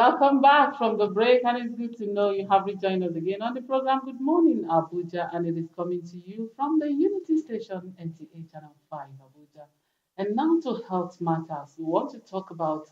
Welcome back from the break, and it's good to know you have rejoined us again on the program. Good morning, Abuja, and it is coming to you from the Unity Station, NTA Channel 5, Abuja. And now to health matters. We want to talk about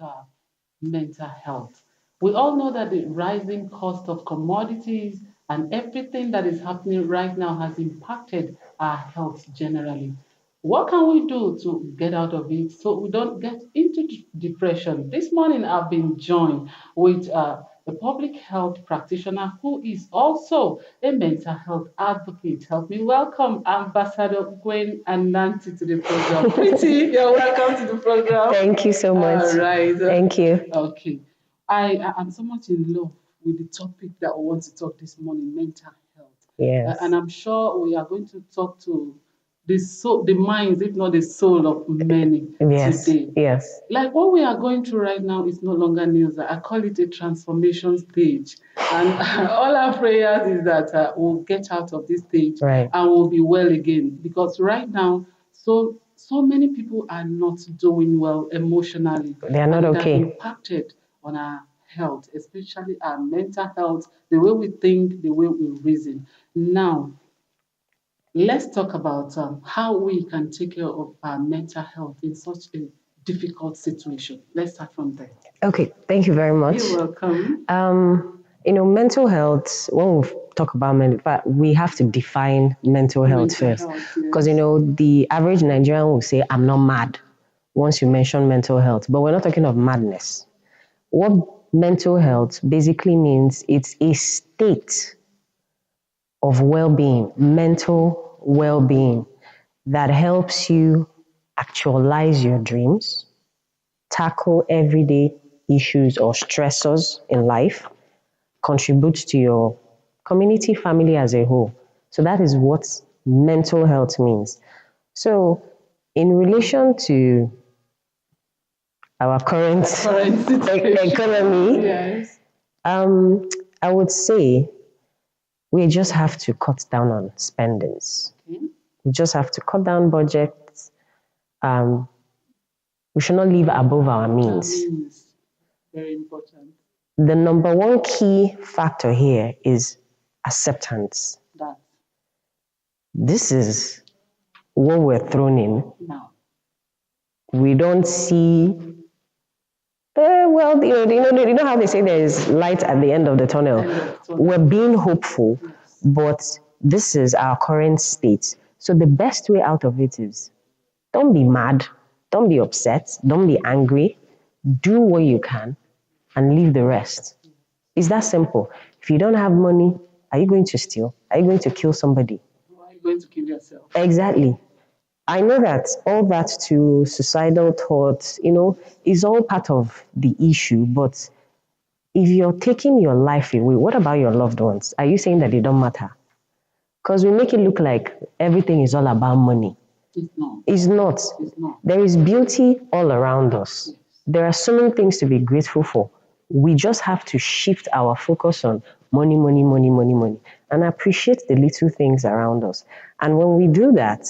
mental health. We all know that the rising cost of commodities and everything that is happening right now has impacted our health generally. What can we do to get out of it so we don't get into depression? This morning, I've been joined with a public health practitioner who is also a mental health advocate. Help me welcome Ambassador Gwen and Nancy to the program. Pretty, you're welcome to the program. Thank you so much. All right. Thank you. Okay. I am so much in love with the topic that we want to talk this morning, mental health. Yes. And I'm sure we are going to talk to the soul, the minds, if not the soul of many Yes. today. Yes. Like what we are going through right now is no longer news. I call it a transformation stage. And all our prayers is that we'll get out of this stage Right. and we'll be well again. Because right now, so many people are not doing well emotionally. They are not and okay. It has impacted on our health, especially our mental health, the way we think, the way we reason. Now, let's talk about how we can take care of our mental health in such a difficult situation. Let's start from there. Okay. Thank you very much. You're welcome. Mental health, when we talk about mental, but we have to define mental health first. Because, the average Nigerian will say, I'm not mad once you mention mental health, but we're not talking of madness. What mental health basically means, it's a state of well-being, mental well-being, that helps you actualize your dreams, tackle everyday issues or stressors in life, contribute to your community, family as a whole. So that is what mental health means. So in relation to our current economy, Yes. I would say we just have to cut down on spendings. Okay. We just have to cut down budgets. We should not live above our means. Means very important. The number one key factor here is acceptance. That This is what we're thrown in. now. We don't see. You know how they say there is light at the end of the tunnel. We're being hopeful, but this is our current state. So the best way out of it is, don't be mad, don't be upset, don't be angry. Do what you can and leave the rest. It's that simple. If you don't have money, are you going to steal? Are you going to kill somebody? Or are you going to kill yourself? Exactly. I know that all that to suicidal thoughts, is all part of the issue. But if you're taking your life away, what about your loved ones? Are you saying that they don't matter? Because we make it look like everything is all about money. It's not. It's not. It's not. There is beauty all around us. Yes. There are so many things to be grateful for. We just have to shift our focus on money, money, money, money, money, and appreciate the little things around us. And when we do that,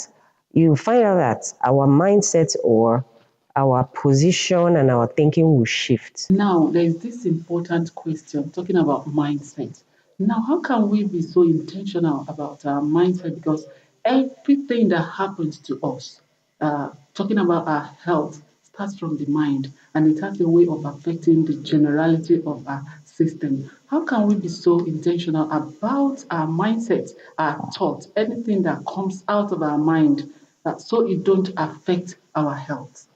you find out that our mindset or our position and our thinking will shift. Now, there is this important question talking about mindset. Now, how can we be so intentional about our mindset? Because everything that happens to us, talking about our health, starts from the mind and it has a way of affecting the generality of our system. How can we be so intentional about our mindset, our thoughts, anything that comes out of our mind, so it don't affect our health?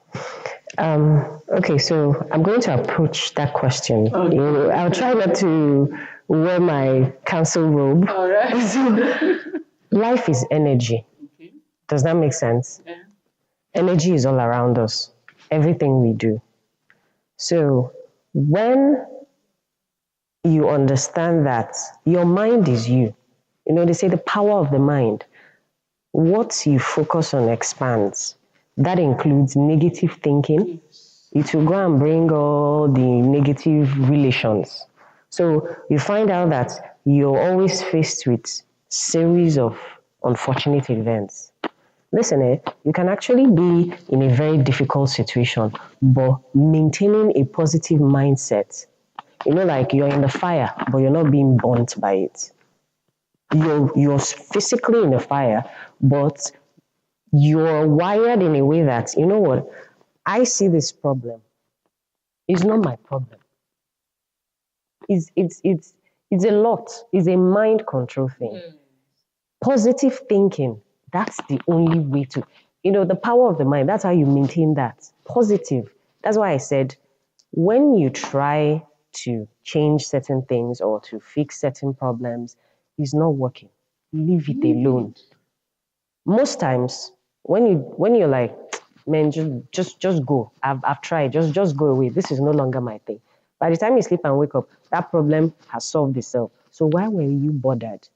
Okay, so I'm going to approach that question. Okay. I'll try not to wear my council robe. All right. Life is energy. Okay. Does that make sense? Yeah. Energy is all around us, everything we do. So when you understand that your mind is you, they say the power of the mind, what you focus on expands. That includes negative thinking. It will go and bring all the negative relations. So you find out that you're always faced with series of unfortunate events. Listen, you can actually be in a very difficult situation, but maintaining a positive mindset Like you're in the fire, but you're not being burnt by it. You're physically in the fire, but you're wired in a way that, you know what, I see this problem. It's not my problem. It's a lot. It's a mind control thing. Positive thinking, that's the only way to, the power of the mind, that's how you maintain that. Positive. That's why I said, when you try to change certain things or to fix certain problems, it's not working. Leave it alone. Most times, when you're like, man, just go. I've tried. Just go away. This is no longer my thing. By the time you sleep and wake up, that problem has solved itself. So why were you bothered?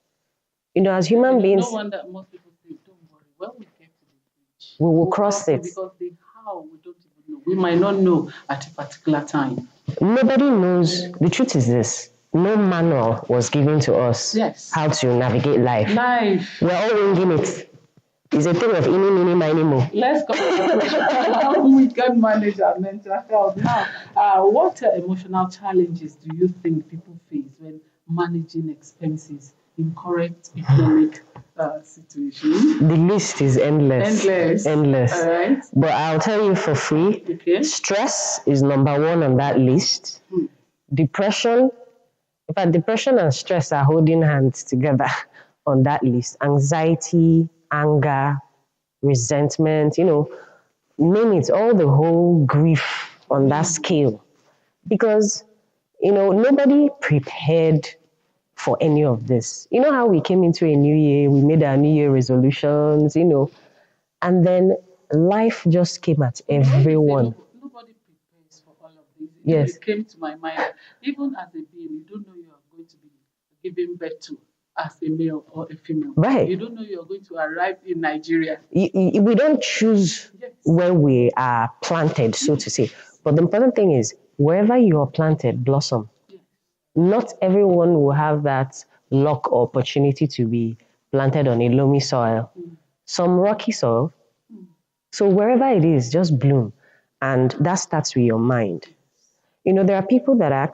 As human beings, no wonder most people say, don't worry. When we get to the bridge, we will cross it. Because the how we don't even know. We might not know at a particular time. Nobody knows. The truth is this: no manual was given to us how to navigate life. We're all winging it. It's a thing of any, mini, miny, mo. Let's go how we can manage our mental health. Now, what emotional challenges do you think people face when managing expenses in correct economic situation? The list is endless. Endless. All right. But I'll tell you for free, stress is number one on that list. Depression, in fact, depression and stress are holding hands together on that list. Anxiety, anger, resentment, name it, all the whole grief on that scale. Because, nobody prepared for any of this. You know how we came into a new year, we made our new year resolutions, and then life just came at everyone. Nobody prepares for all of this. Yes. It came to my mind. Even as a being, you don't know you are going to be giving birth to as a male or a female. Right. You don't know you're going to arrive in Nigeria. We don't choose where we are planted, so to say. But the important thing is, wherever you are planted, blossom. Not everyone will have that luck or opportunity to be planted on a loamy soil. Some rocky soil. So wherever it is, just bloom. And that starts with your mind. There are people that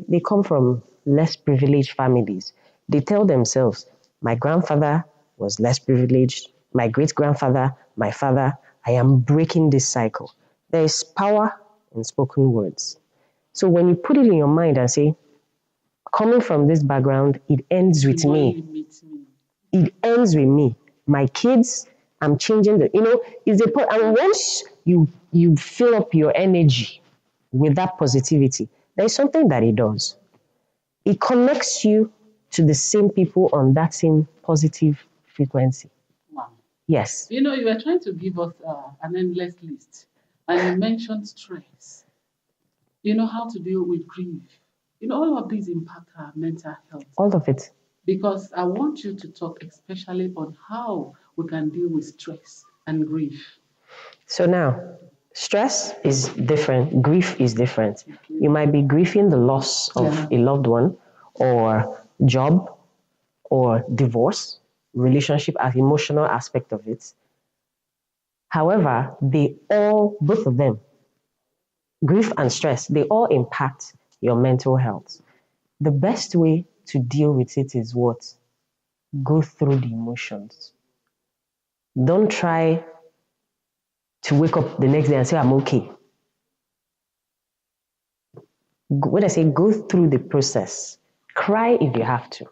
they come from less privileged families. They tell themselves, my grandfather was less privileged, my great-grandfather, my father, I am breaking this cycle. There is power in spoken words. So when you put it in your mind and say, coming from this background, it ends with me. It ends with me. My kids, I'm changing and once you fill up your energy with that positivity, there's something that it does. It connects you to the same people on that same positive frequency. Wow. Yes. You were trying to give us an endless list, and you mentioned stress. How to deal with grief. All of these impact our mental health. All of it. Because I want you to talk especially on how we can deal with stress and grief. So now, stress is different, grief is different. You might be grieving the loss of a loved one, or job, or divorce, relationship, as emotional aspect of it. However, both of them, grief and stress, they all impact your mental health. The best way to deal with it is what? Go through the emotions. Don't try to wake up the next day and say, I'm okay. When I say go through the process, cry if you have to.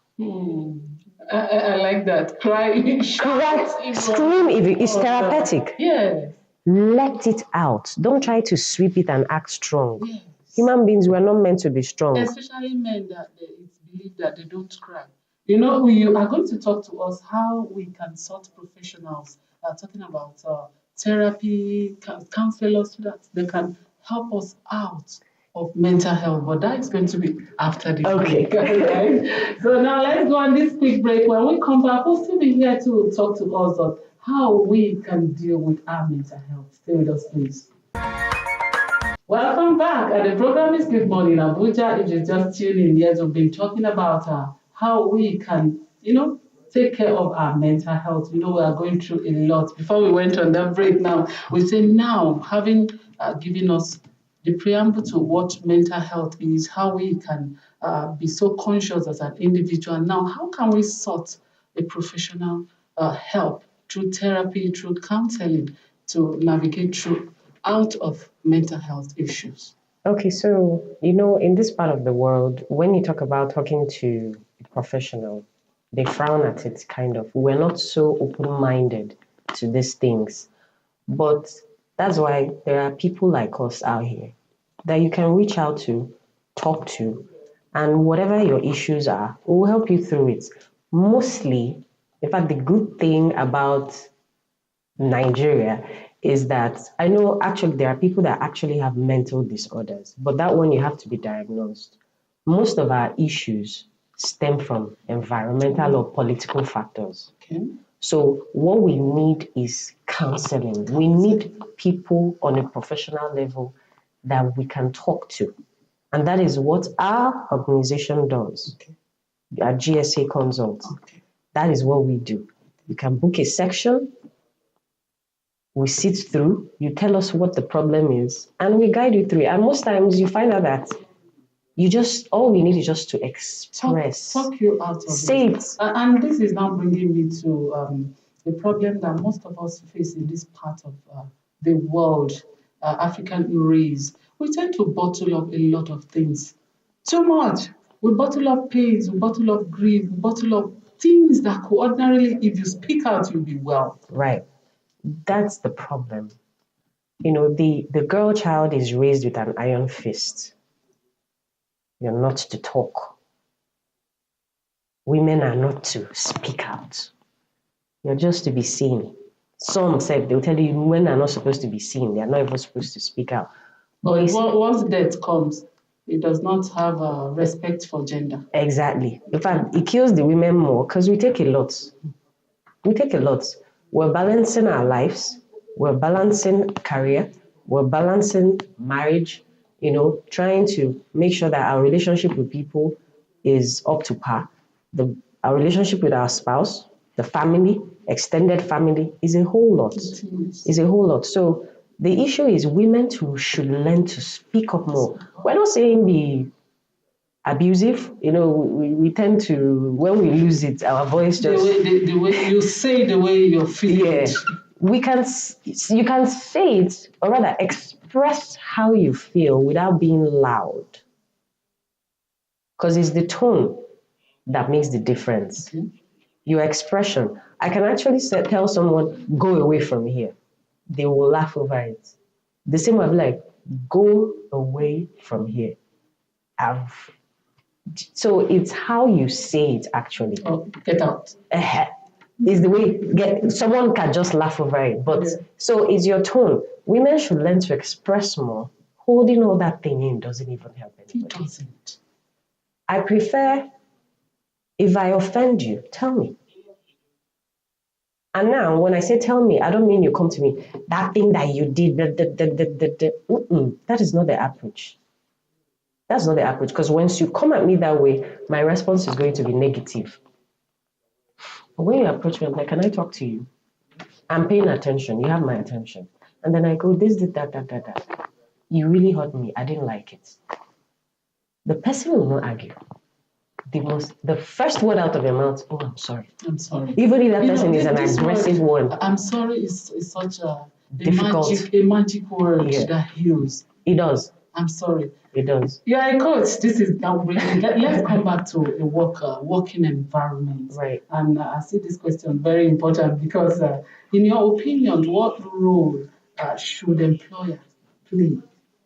I like that. Cry. Scream if it's therapeutic. Yes. Let it out. Don't try to sweep it and act strong. Yes. Human beings were not meant to be strong. Especially men that it's believed that they don't cry. We are going to talk to us how we can sort professionals talking about therapy, counselors, so that they can help us out of mental health. But that is going to be after the break. Right? So now let's go on this quick break. When we come back, we'll still be here to talk to us on how we can deal with our mental health. Stay with us, please. Welcome back. The program is Good Morning Abuja. If you just tuned in, yes, we've been talking about how we can, take care of our mental health. We are going through a lot. Before we went on that break now, we say now, having given us the preamble to what mental health is, how we can be so conscious as an individual. Now, how can we sort a professional help through therapy, through counseling to navigate through out of mental health issues? Okay, so in this part of the world, when you talk about talking to a professional, they frown at it kind of. We're not so open-minded to these things. But that's why there are people like us out here that you can reach out to, talk to, and whatever your issues are, we'll help you through it. Mostly, in fact, the good thing about Nigeria is that I know actually there are people that actually have mental disorders, but that one you have to be diagnosed. Most of our issues stem from environmental or political factors. Okay. So what we need is counseling. We need people on a professional level that we can talk to. And that is what our organization does. Okay. Our GSA Consult. Okay. That is what we do. You can book a section, we sit through, you tell us what the problem is, and we guide you through it. And most times you find out that all we need is just to express. Talk you out of say it. it. And this is now bringing me to the problem that most of us face in this part of the world, African race. We tend to bottle up a lot of things. Too much. We bottle up pains, we bottle up grief, we bottle up things that could ordinarily, if you speak out, you'll be well. Right. That's the problem. The girl child is raised with an iron fist. You're not to talk. Women are not to speak out. You're just to be seen. Some said they'll tell you women are not supposed to be seen. They're not even supposed to speak out. But once death comes, it does not have respect for gender. Exactly. In fact, it kills the women more because we take a lot. We take a lot. We're balancing our lives. We're balancing career. We're balancing marriage, trying to make sure that our relationship with people is up to par. Our relationship with our spouse, the family, extended family is a whole lot. Is a whole lot. So the issue is women should learn to speak up more. We're not saying be abusive. We tend to, when we lose it, our voice just... The way you say, the way you're feeling. Yeah. You can say it, or rather express how you feel without being loud. Because it's the tone that makes the difference. Okay. Your expression. I can actually tell someone, go away from here. They will laugh over it. The same way, I'll be like, go away from here. So it's how you say it, actually. Oh, get out. Is the way someone can just laugh over it. But So it's your tone. Women should learn to express more. Holding all that thing in doesn't even help anybody. It doesn't. I prefer, if I offend you, tell me. And now, when I say tell me, I don't mean you come to me, that thing that you did, that is not the approach. That's not the approach. Because once you come at me that way, my response is going to be negative. But when you approach me, I'm like, can I talk to you? I'm paying attention. You have my attention. And then I go, this, that. You really hurt me. I didn't like it. The person will not argue. The first word out of your mouth, oh, I'm sorry. I'm sorry. Even if that person is an aggressive one. I'm sorry is such a difficult, magic word that heals. It does. I'm sorry. It does. Yeah, I coach. This is now bringing. Let's come back to a working environment. Right. And I see this question very important because, in your opinion, what role should employers play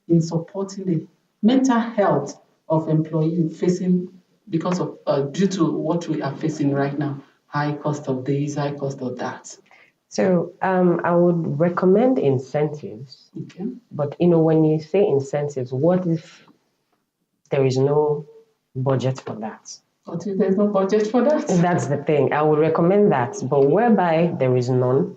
in supporting the mental health of employees facing because of due to what we are facing right now, high cost of this, high cost of that? So I would recommend incentives. Okay. But when you say incentives, what if there is no budget for that? What if there's no budget for that? That's the thing. I would recommend that. But whereby there is none,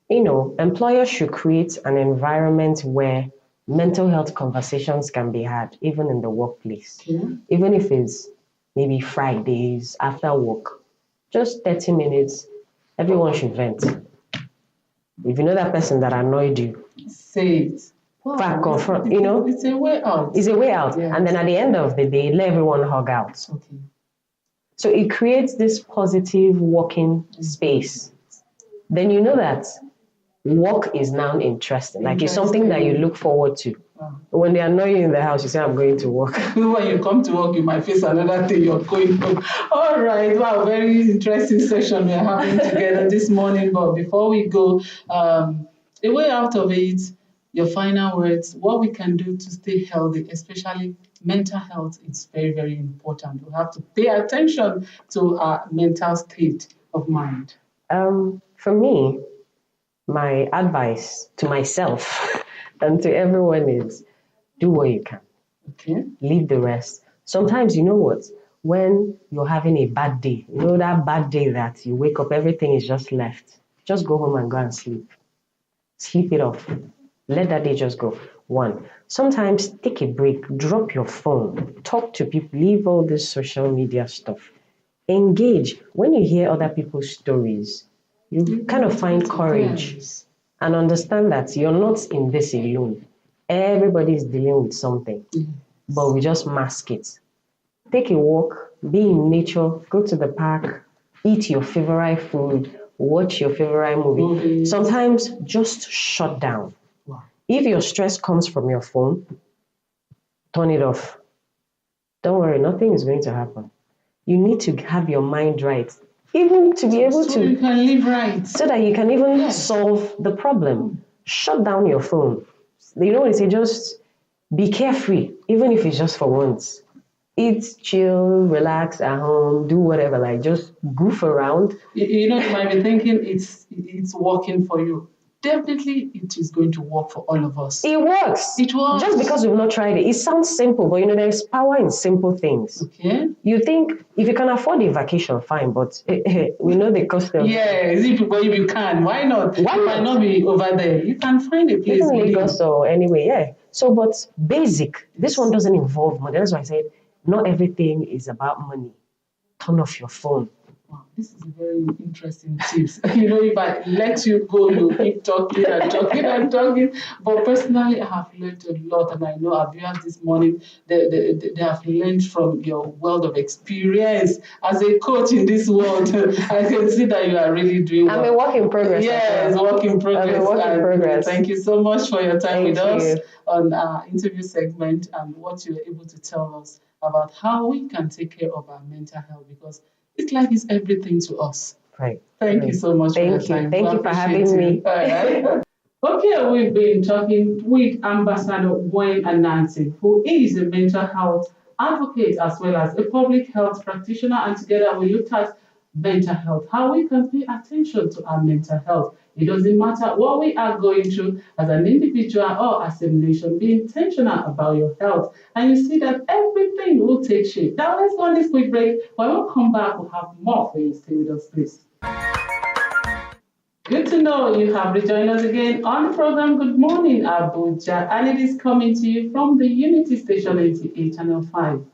employers should create an environment where mental health conversations can be had, even in the workplace. Okay. Even if it's maybe Fridays after work, just 30 minutes, everyone should vent. If you know that person that annoyed you, say it. Wow, confront, it's a way out. it's a way out. Yes. And then at the end of the day, let everyone hug out. Okay. So it creates this positive working space. Then you know that work is now interesting. Like it's something that you look forward to. Wow. When they annoy you in the house, you say, I'm going to work. When you come to work, you might face another thing, you're going home. All right, wow, very interesting session we're having together this morning. But before we go, a way out of it, your final words, what we can do to stay healthy, especially mental health, it's very, very important. We have to pay attention to our mental state of mind. For me, my advice to myself and to everyone is do what you can. Okay. Leave the rest. Sometimes, you know what? When you're having a bad day, you know that bad day that you wake up, everything is just left. Just go home and go and sleep. Sleep it off. Let that day just go. One. Sometimes take a break, drop your phone, talk to people, leave all this social media stuff. Engage. When you hear other people's stories, you kind of find courage and understand that you're not in this alone. Everybody's dealing with something, but we just mask it. Take a walk, be in nature, go to the park, eat your favorite food, watch your favorite movie. Sometimes just shut down. Wow. If your stress comes from your phone, turn it off. Don't worry, nothing is going to happen. You need to have your mind right, even to be able so you can live right. So that you can even solve the problem. Shut down your phone. You know what I say? Just be carefree, even if it's just for once. Eat, chill, relax at home, do whatever, like just goof around. You know, you might be thinking it's working for you. Definitely it is going to work for all of us. It works. It works. Just because we've not tried it. It sounds simple, but there's power in simple things. Okay. You think if you can afford a vacation, fine, but we know the cost of if you can, why not? Why you might not be over there. You can find a place. Even Lagos or anyway, yeah. So, but basic. This one doesn't involve money. That's why I said not everything is about money. Turn off your phone. Wow, this is a very interesting tips. If I let you go, you keep talking and talking and talking. But personally, I have learned a lot, and I know Abuja this morning, they have learned from your world of experience as a coach in this world. I can see that you are really doing well. I'm a work in progress. Yes, work in progress. I'm a work in progress. Thank you so much for your time with us on our interview segment and what you were able to tell us about how we can take care of our mental health, because it's like it's everything to us. Right. Thank you so much for your time. Thank you for having me. All right. Okay, we've been talking with Ambassador Wayne Anansi, who is a mental health advocate as well as a public health practitioner. And together we looked at mental health, how we can pay attention to our mental health. It doesn't matter what we are going through as an individual or as a nation, be intentional about your health. And you see that everything will take shape. Now let's go on this quick break. When we come back, we'll have more for you. Stay with us, please. Good to know you have rejoined us again on the program. Good morning, Abuja. And it is coming to you from the Unity Station 88 Channel 5.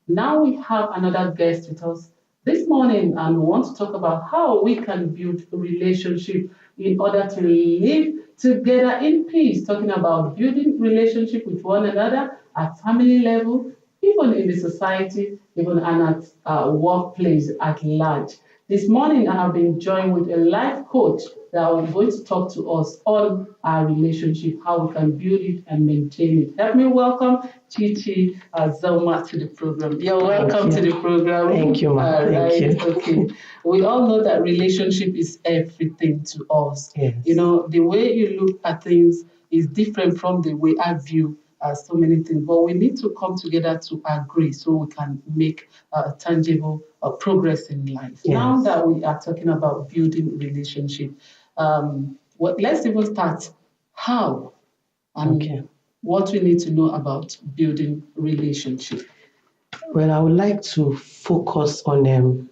Now we have another guest with us this morning, and we want to talk about how we can build a relationship in order to live together in peace, talking about building relationship with one another at family level, even in the society, even and at workplace at large. This morning, I have been joined with a life coach that is going to talk to us on our relationship, how we can build it and maintain it. Help me welcome Chichi Zoma to the program. You're welcome to the program. Thank you, Ma. Thank you. Okay. We all know that relationship is everything to us. Yes. The way you look at things is different from the way I view so many things, but we need to come together to agree so we can make tangible progress in life. Yes. Now that we are talking about building relationship, let's even start how and what we need to know about building relationship. Well, I would like to focus on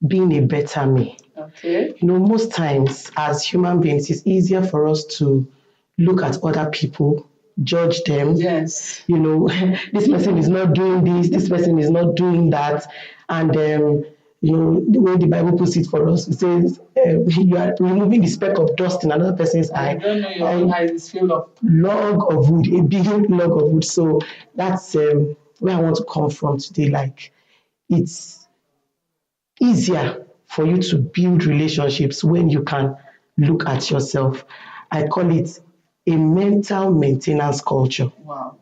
being a better me. Okay. Most times as human beings, it's easier for us to look at other people, judge them. Yes. This person is not doing this person is not doing that. And The way the Bible puts it for us, it says you are removing the speck of dust in another person's eye. I don't know your own eyes is filled of log of wood, a big log of wood. So that's where I want to come from today. Like, it's easier for you to build relationships when you can look at yourself. I call it a mental maintenance culture. wow.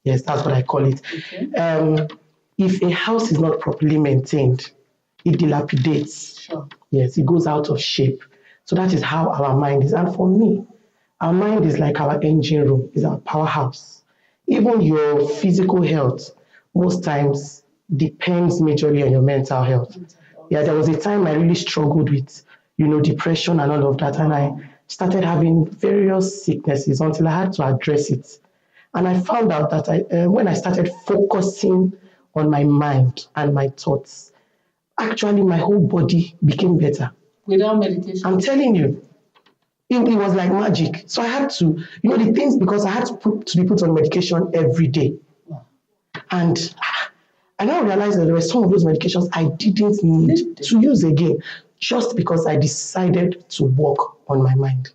Yes, that's what I call it. Okay. If a house is not properly maintained, it dilapidates. Sure. Yes, it goes out of shape. So that is how our mind is. And for me, our mind is like our engine room, is our powerhouse. Even your physical health, most times, depends majorly on your mental health. Yeah, there was a time I really struggled with, depression and all of that, and I started having various sicknesses until I had to address it. And I found out that when I started focusing on my mind and my thoughts, actually my whole body became better. Without medication. I'm telling you, it was like magic. So I had to, the things, because I had to be put on medication every day. Wow. And I now realized that there were some of those medications I didn't need to use again, just because I decided to work on my mind.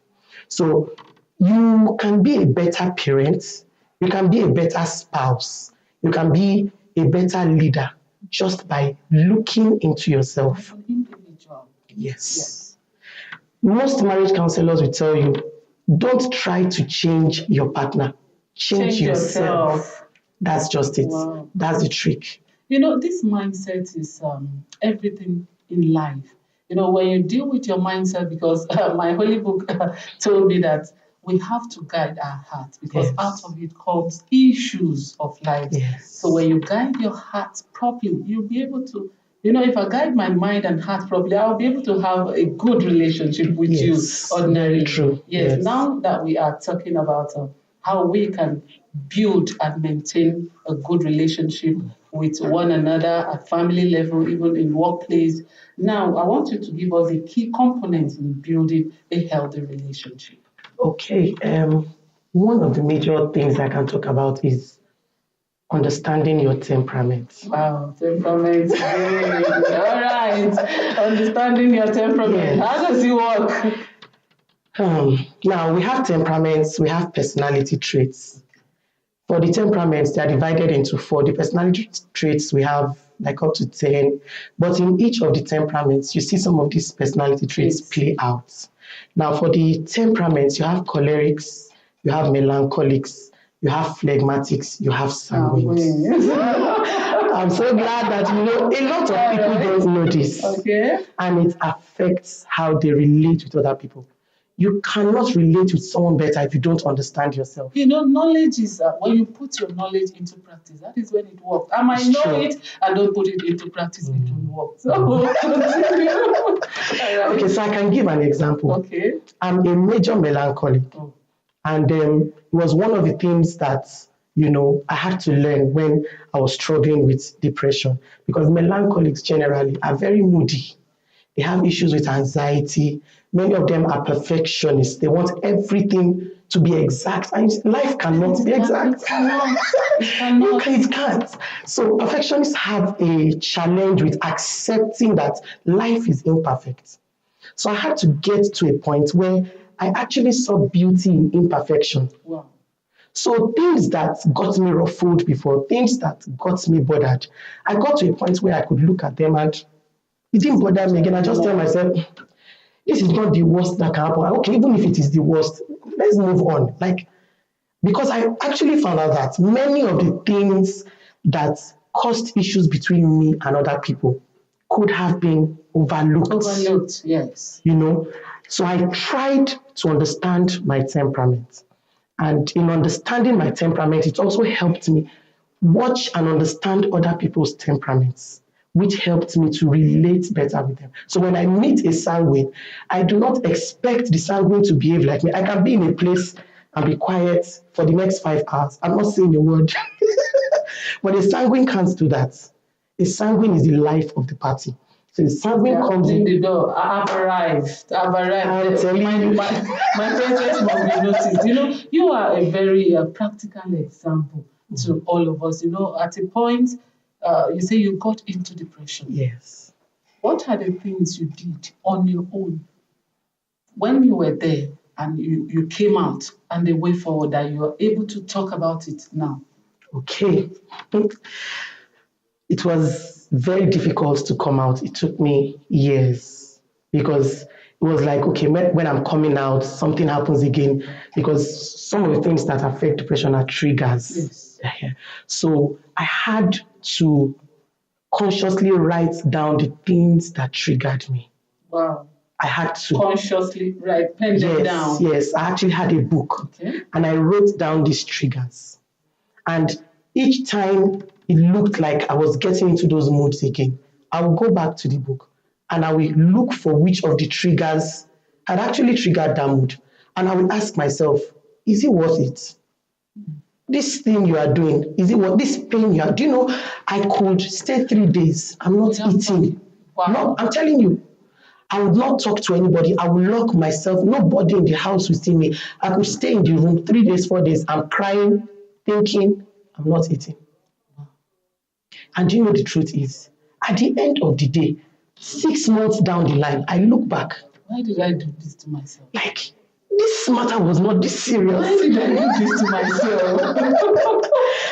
So you can be a better parent, you can be a better spouse, you can be a better leader just by looking into yourself. An individual. Yes. Most marriage counselors will tell you, don't try to change your partner. Change yourself. That's just it. Wow. That's the trick. This mindset is everything in life. When you deal with your mindset, because my holy book told me that we have to guide our heart, because Yes. out of it comes issues of life. Yes. So when you guide your heart properly, you'll be able to, if I guide my mind and heart properly, I'll be able to have a good relationship with you ordinarily. Very true. Yes. Now that we are talking about how we can build and maintain a good relationship with one another at family level, even in workplace. Now, I want you to give us the key components in building a healthy relationship. Okay. One of the major things I can talk about is understanding your temperament. Wow, temperament. All right. Understanding your temperament. Yes. How does it work? Now, we have temperaments, we have personality traits. For the temperaments, they are divided into 4. The personality traits, we have like up to 10. But in each of the temperaments, you see some of these personality traits play out. Now, for the temperaments, you have cholerics, you have melancholics, you have phlegmatics, you have sanguines. I'm so glad that, a lot of people don't know this. Okay. And it affects how they relate with other people. You cannot relate with someone better if you don't understand yourself. Knowledge is when you put your knowledge into practice. That is when it works. I might know it and don't put it into practice, it won't work. So continue. Okay, so I can give an example. Okay. I'm a major melancholic. And it was one of the things that, I had to learn when I was struggling with depression, because melancholics generally are very moody. They have issues with anxiety. Many of them are perfectionists. They want everything to be exact. And life cannot be exact. It can't. So perfectionists have a challenge with accepting that life is imperfect. So I had to get to a point where I actually saw beauty in imperfection. Wow. So things that got me ruffled before, things that got me bothered, I got to a point where I could look at them and it didn't bother me again. I just tell myself, this is not the worst that can happen. Okay, even if it is the worst, let's move on. Because I actually found out that many of the things that caused issues between me and other people could have been overlooked. Overlooked, yes. So I tried to understand my temperament. And in understanding my temperament, it also helped me watch and understand other people's temperaments, which helped me to relate better with them. So when I meet a sanguine, I do not expect the sanguine to behave like me. I can be in a place and be quiet for the next 5 hours. I'm not saying a word. But a sanguine can't do that. A sanguine is the life of the party. So the sanguine comes in the door. I've arrived. My presence must be noticed. You are a very practical example to all of us. At a point, you say you got into depression. Yes. what are the things you did on your own when you were there and you came out and the way forward that you are able to talk about it now? Okay. It was very difficult to come out. It took me years because it was like, okay, when I'm coming out, something happens again because some of the things that affect depression are triggers. Yes. So I had to consciously write down the things that triggered me. Wow. I had to Consciously write, pen them down. Yes. I actually had a book, Okay. and I wrote down these triggers. And each time it looked like I was getting into those moods again, I would go back to the book and I will look for which of the triggers had actually triggered that mood. And I will ask myself, is it worth it? This thing you are doing, is it worth this pain you are? Do you know I could stay 3 days? I'm not eating. Wow. No, I'm telling you. I would not talk to anybody. I would lock myself. Nobody in the house will see me. I could stay in the room 3 days, 4 days. I'm crying, thinking, I'm not eating. And do you know the truth is, at the end of the day, 6 months down the line, I look back. Why did I do this to myself? Like, this matter was not this serious. Why did I do this to myself?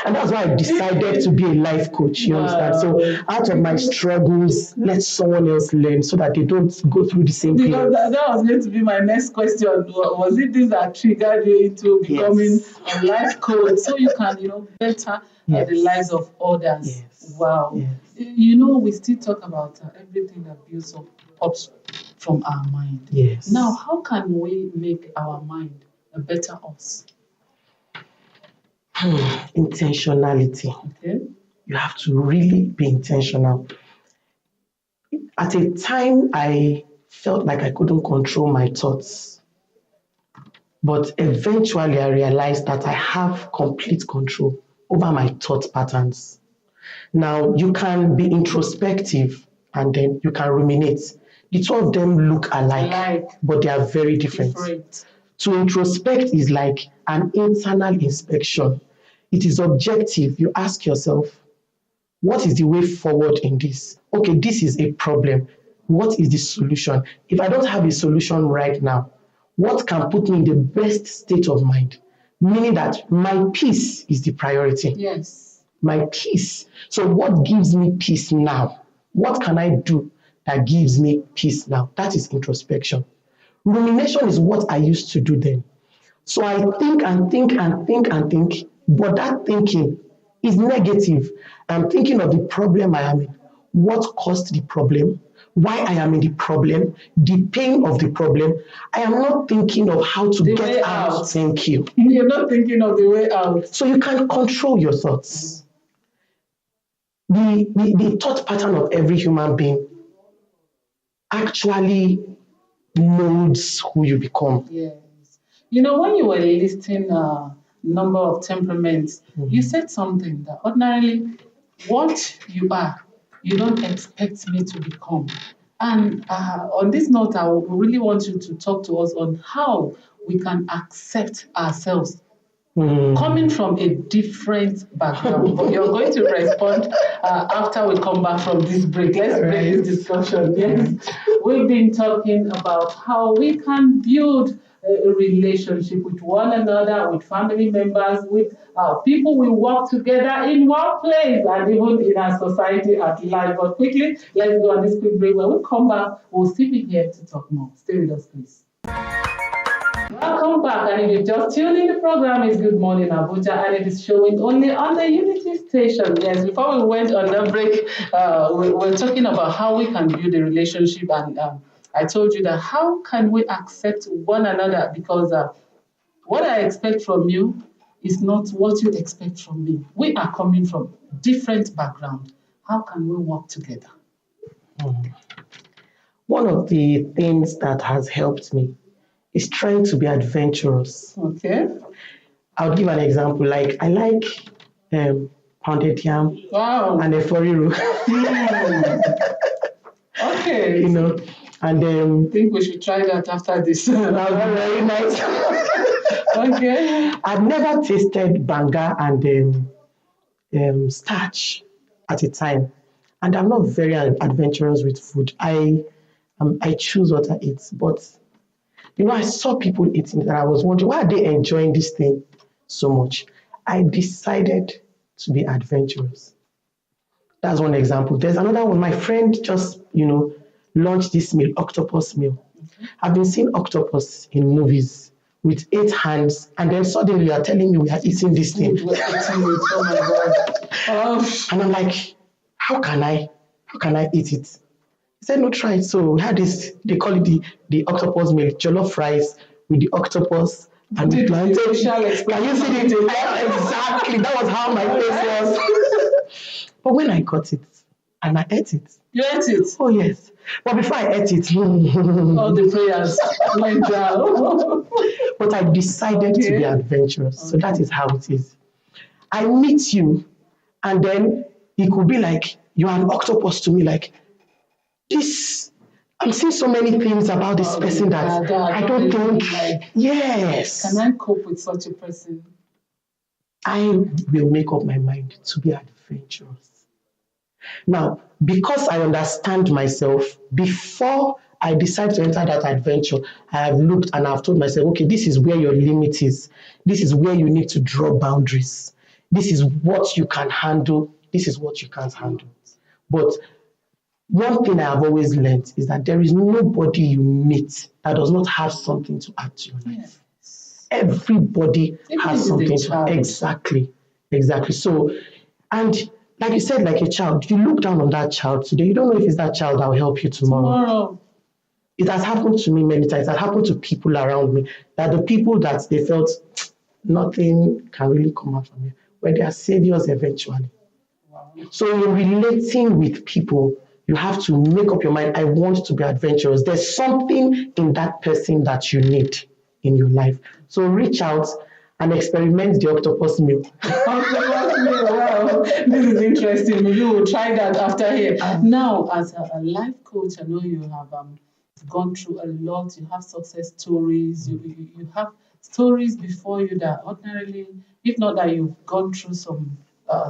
And that's why I decided to be a life coach. You understand? So out of my struggles, let someone else learn so that they don't go through the same pain. Because that was going to be my next question. Was it this that triggered you into becoming a life coach so you can, better the lives of others? Yes. Wow. Yes. We still talk about everything that builds up from our mind. Yes. Now, how can we make our mind a better us? Intentionality. Okay. You have to really be intentional. At a time, I felt like I couldn't control my thoughts. But eventually, I realized that I have complete control over my thought patterns. Now, you can be introspective and then you can ruminate. The two of them look alike, but they are very different. To introspect is like an internal inspection. It is objective. You ask yourself, what is the way forward in this? Okay, this is a problem. What is the solution? If I don't have a solution right now, what can put me in the best state of mind? Meaning that my peace is the priority. Yes. My peace. So what gives me peace now? What can I do that gives me peace now? That is introspection. Rumination is what I used to do then. So I think and think and think and think, but that thinking is negative. I'm thinking of the problem I am in, what caused the problem, why I am in the problem, the pain of the problem. I am not thinking of how to get out. Thank you. You're not thinking of the way out. So you can control your thoughts. The thought pattern of every human being actually molds who you become. Yes. When you were listing number of temperaments, you said something that ordinarily what you are, you don't expect me to become. And on this note, I really want you to talk to us on how we can accept ourselves coming from a different background. But you're going to respond after we come back from this break. Let's break this discussion. Yes. We've been talking about how we can build a relationship with one another, with family members, with people we work together in workplace and even in our society at large. But quickly, let's go on this quick break. When we come back, we'll still be here to talk more. Stay with us, please. Welcome back, and if you just tuned in, the program is Good Morning Abuja, and it is showing only on the Unity station. Yes, before we went on the break, we were talking about how we can build a relationship, and I told you that how can we accept one another, because what I expect from you is not what you expect from me. We are coming from different backgrounds. How can we work together? One of the things that has helped me is trying to be adventurous. Okay. I'll give an example. Like, I like pounded yam and a foriro. Okay. And I think we should try that after this. That was very nice. Okay. I've never tasted banga and starch at a time. And I'm not very adventurous with food. I choose what I eat. But I saw people eating that I was wondering why are they enjoying this thing so much. I decided to be adventurous. That's one example. There's another one. My friend just, launched this meal, octopus meal. I've been seeing octopus in movies with 8 hands, and then suddenly you are telling me we are eating this thing. We're eating it. Oh my God. And I'm like, how can I eat it? He said, no, try it. So we had this, they call it the octopus meal, jollof rice with the octopus and the plantain. Can you see it? Exactly. That was how my face was. But when I got it and I ate it. You ate it? Oh, yes. But before I ate it, all the prayers went down. But I decided to be adventurous. So that is how it is. I meet you, and then it could be like you are an octopus to me, like this. I'm seeing so many things about this person that I don't think. Yes. Can I cope with such a person? I will make up my mind to be adventurous. Now, because I understand myself, before I decide to enter that adventure, I have looked and I've told myself, okay, this is where your limit is. This is where you need to draw boundaries. This is what you can handle. This is what you can't handle. But one thing I have always learned is that there is nobody you meet that does not have something to add to your life. Yes. Everybody has something to add. Exactly. So, and like you said, like a child, you look down on that child today, you don't know if it's that child that will help you tomorrow. It has happened to me many times. It has happened to people around me, that the people that they felt nothing can really come out from you, where they are saviors eventually. Wow. So in relating with people, you have to make up your mind, I want to be adventurous. There's something in that person that you need in your life. So reach out and experiment the octopus meal. Wow, this is interesting. Maybe we'll try that after here. Now, as a life coach, I know you have gone through a lot. You have success stories. You have stories before you that ordinarily, if not that you've gone through some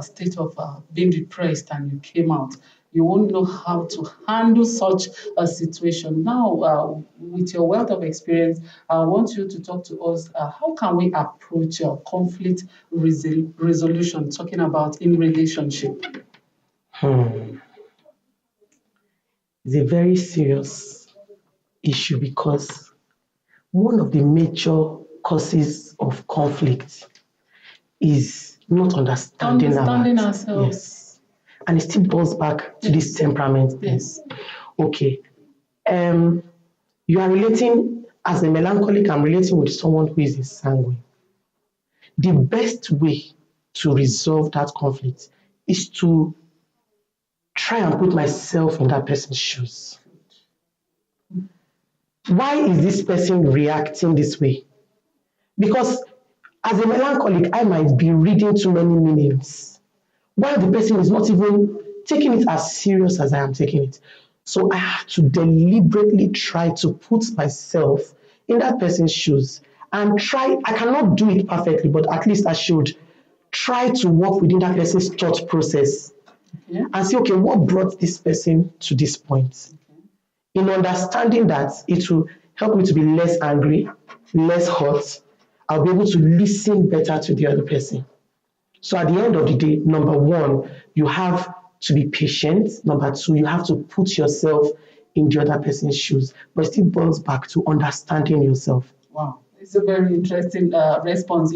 state of being depressed and you came out, you won't know how to handle such a situation. Now, with your wealth of experience, I want you to talk to us. How can we approach conflict resolution, talking about in relationship? It's a very serious issue because one of the major causes of conflict is not understanding ourselves. Yes. And it still boils back to this temperament. Yes. Okay. You are relating, as a melancholic, I'm relating with someone who is a sanguine. The best way to resolve that conflict is to try and put myself in that person's shoes. Why is this person reacting this way? Because as a melancholic, I might be reading too many meanings, while the person is not even taking it as serious as I am taking it. So I have to deliberately try to put myself in that person's shoes and try. I cannot do it perfectly, but at least I should try to work within that person's thought process and say, okay, what brought this person to this point? In understanding that, it will help me to be less angry, less hurt. I'll be able to listen better to the other person. So at the end of the day, number one, you have to be patient. Number two, you have to put yourself in the other person's shoes. But it still boils back to understanding yourself. Wow, it's a very interesting response.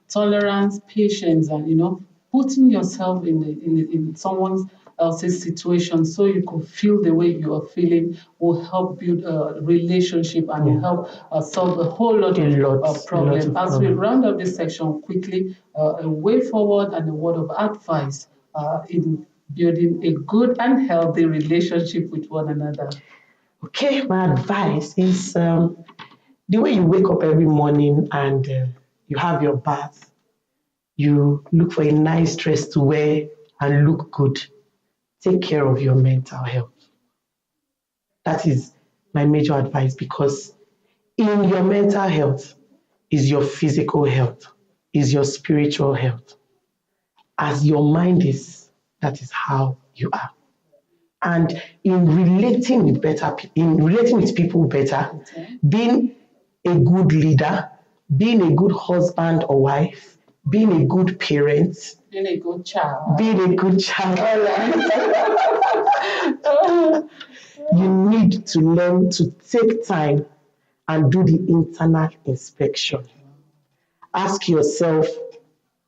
Tolerance, patience, and putting yourself in someone else's situation so you could feel the way you are feeling will help build a relationship and will help solve a whole lot of problems. As we round up this section quickly, a way forward and a word of advice in building a good and healthy relationship with one another. Okay, my advice is the way you wake up every morning and you have your bath, you look for a nice dress to wear and look good. Take care of your mental health. That is my major advice, because in your mental health is your physical health, is your spiritual health. As your mind is, that is how you are. and in relating with people better, being a good leader, being a good husband or wife, being a good parent, being a good child. being a good child. You need to learn to take time and do the internal inspection. Ask yourself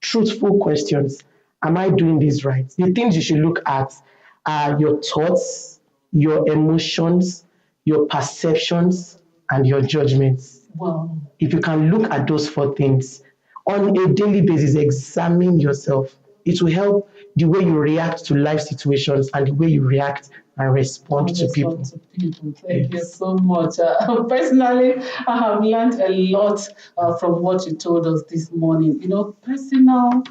truthful questions. Am I doing this right? The things you should look at are your thoughts, your emotions, your perceptions, and your judgments. Wow. If you can look at those four things on a daily basis, examine yourself. It will help the way you react to life situations and the way you react and respond to people. Thank you so much. Personally, I have learned a lot from what you told us this morning. Personal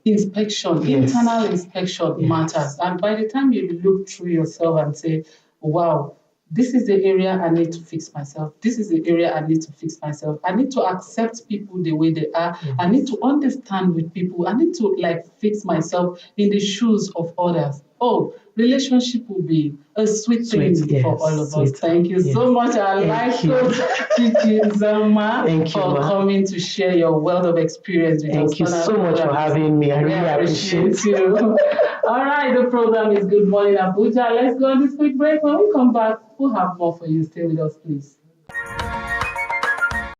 inspection, Yes. internal inspection matters. And by the time you look through yourself and say, wow, this is the area I need to fix myself. This is the area I need to fix myself. I need to accept people the way they are. I need to understand with people. I need to fix myself in the shoes of others. Oh, relationship will be a sweet thing for all of us. Thank you so much, our life coach, Chichi Zama, for coming to share your wealth of experience with us. Thank you so much for having me. I really appreciate you. All right, the program is Good Morning Abuja. Let's go on this quick break. When we come back, we'll have more for you. Stay with us, please.